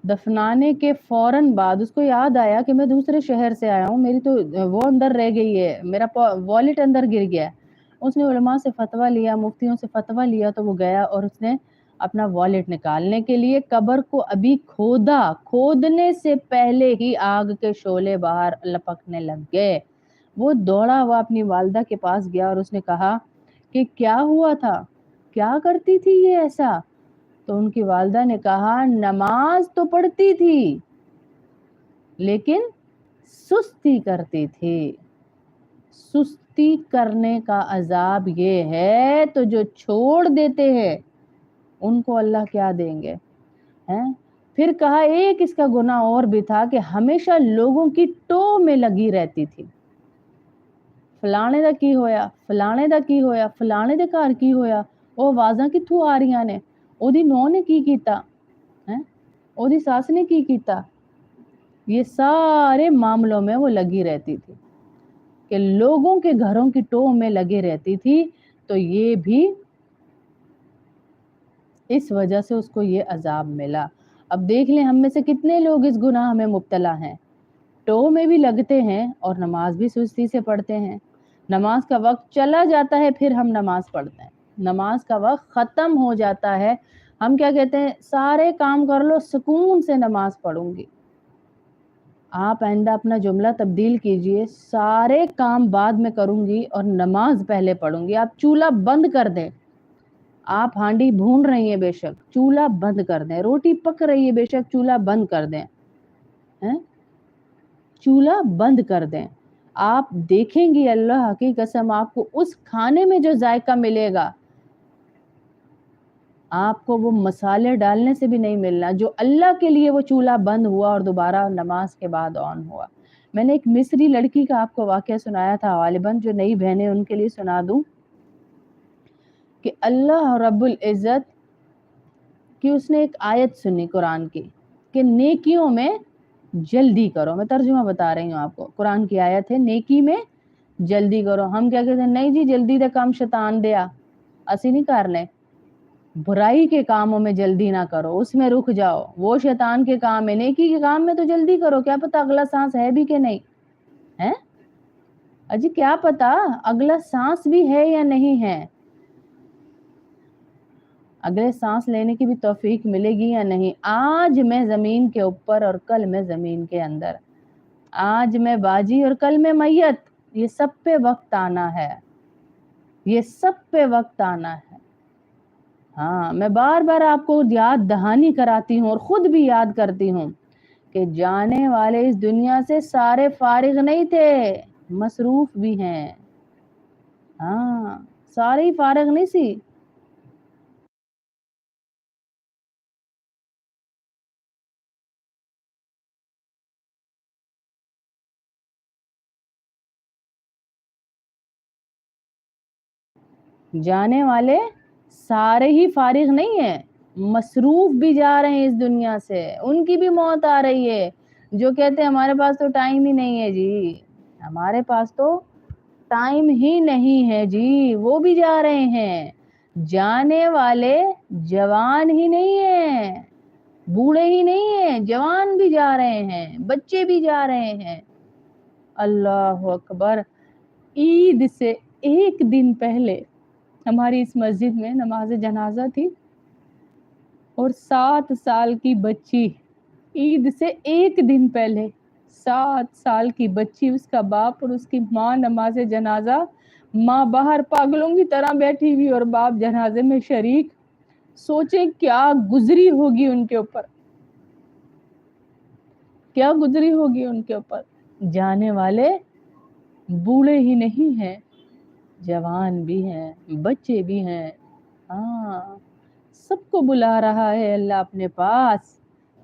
दफनाने के फौरन बाद उसको याद आया कि मैं दूसरे शहर से आया हूँ, मेरी तो वो अंदर रह गई है, मेरा वॉलेट अंदर गिर गया है। उसने उलमा से फतवा लिया, मुफ्तियों से फतवा लिया, तो वो गया और उसने अपना वॉलेट निकालने के लिए कब्र को अभी खोदा, खोदने से पहले ही आग के शोले बाहर लपकने लग गए। वो दौड़ा हुआ अपनी वालिदा के पास गया और उसने कहा कि क्या हुआ था, क्या करती थी ये ऐसा? तो उनकी वालिदा ने कहा, नमाज तो पढ़ती थी लेकिन सुस्ती करती थी। सुस्ती करने का अजाब ये है, तो जो छोड़ देते हैं उनको अल्लाह क्या देंगे, हैं? फिर कहा एक इसका गुनाह और भी था कि हमेशा लोगों की टो में लगी रहती थी। फलाने दा की होया, फलाने दा की होया, फलाने दे घर की होया, ਉਹ ਆਵਾਜ਼ਾਂ ਕਿੱਥੋਂ ਆ ਰਹੀਆਂ ਨੇ, ਉਹਦੀ ਨੂੰਹ ਨੇ ਕੀ ਕੀਤਾ है, ਉਹਦੀ सास ने की कीता। ये सारे मामलों में वो लगी रहती थी कि लोगों के घरों की टो में लगे रहती थी। तो ये भी इस वजह से उसको ये अजाब मिला। अब देख लें हम में से कितने लोग इस गुनाह में मुब्तला हैं, टो में भी लगते हैं और नमाज भी सुस्ती से पढ़ते हैं। नमाज का वक्त चला जाता है फिर हम नमाज पढ़ते हैं, नमाज का वक्त खत्म हो जाता है, हम क्या कहते हैं, सारे काम कर लो सुकून से नमाज पढ़ूंगी। आप आइंदा अपना जुमला तब्दील कीजिए, सारे काम बाद में करूंगी और नमाज पहले पढ़ूंगी। आप चूल्हा बंद कर दें, आप हांडी भून रही हैं बेशक, चूल्हा बंद कर दें, रोटी पक रही है बेशक, चूल्हा बंद कर दें, हैं? चूल्हा बंद कर दें। आप देखेंगी अल्लाह की कसम आपको उस खाने में जो जायका मिलेगा, आपको वो मसाले डालने से भी नहीं मिलना जो अल्लाह के लिए वो चूल्हा बंद हुआ और दोबारा नमाज के बाद ऑन हुआ। मैंने एक मिस्री लड़की का आपको वाकया सुनाया था, गालिबन जो नई बहनें उनके लिए सुना दूं कि अल्लाह रब्बुल इज़्ज़त की उसने एक आयत सुनी कुरान की कि नेकियों में जल्दी करो। मैं तर्जुमा बता रही हूँ आपको, कुरान की आयत है नेकी में जल्दी करो। हम क्या कहते हैं, नहीं जी जल्दी दा काम शैतान दिया, असी नहीं करने। बुराई के कामों में जल्दी ना करो, उसमें रुक जाओ, वो शैतान के काम है। नेकी के काम में तो जल्दी करो, क्या पता अगला सांस है भी कि नहीं है, अजी क्या पता अगला सांस भी है या नहीं है, अगले सांस लेने की भी तौफीक मिलेगी या नहीं। आज मैं जमीन के ऊपर और कल मैं जमीन के अंदर, आज मैं बाजी और कल मैं मैयत, ये सब पे वक्त आना है, ये सब पे वक्त आना है। हाँ, मैं बार बार आपको याद दहानी कराती हूँ और खुद भी याद करती हूँ कि जाने वाले इस दुनिया से सारे फारिग नहीं थे, मसरूफ भी हैं। हाँ, सारे ही फारिग नहीं सी। जाने वाले सारे ही फारिग नहीं है, मसरूफ भी जा रहे हैं इस दुनिया से, उनकी भी मौत आ रही है। जो कहते हैं हमारे पास तो टाइम ही नहीं है जी, हमारे पास तो टाइम ही नहीं है जी, वो भी जा रहे हैं। जाने वाले जवान ही नहीं है, बूढ़े ही नहीं है, जवान भी जा रहे हैं, बच्चे भी जा रहे हैं। अल्लाह अकबर। ईद से एक दिन पहले हमारी इस मस्जिद में नमाज जनाजा थी और 7 साल की बच्ची, ईद से एक दिन पहले 7 साल की बच्ची, उसका बाप और उसकी माँ नमाज जनाजा, माँ बाहर पागलों की तरह बैठी हुई और बाप जनाजे में शरीक। सोचे क्या गुजरी होगी उनके ऊपर, क्या गुजरी होगी उनके ऊपर। जाने वाले बूढ़े ही नहीं हैं, जवान भी हैं, बच्चे भी हैं। हाँ, सबको बुला रहा है अल्लाह अपने पास,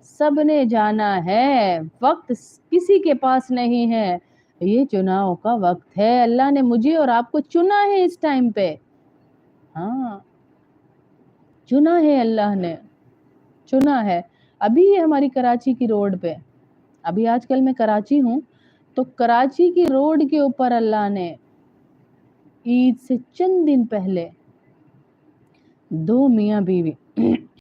सबने जाना है, वक्त किसी के पास नहीं है। ये चुनाव का वक्त है, अल्लाह ने मुझे और आपको चुना है इस टाइम पे। हाँ, चुना है, अल्लाह ने चुना है। अभी ये हमारी कराची की रोड पे, अभी आजकल मैं कराची हूँ, तो कराची की रोड के ऊपर अल्लाह ने ईद से चंद दिन पहले 2 मियाँ बीवी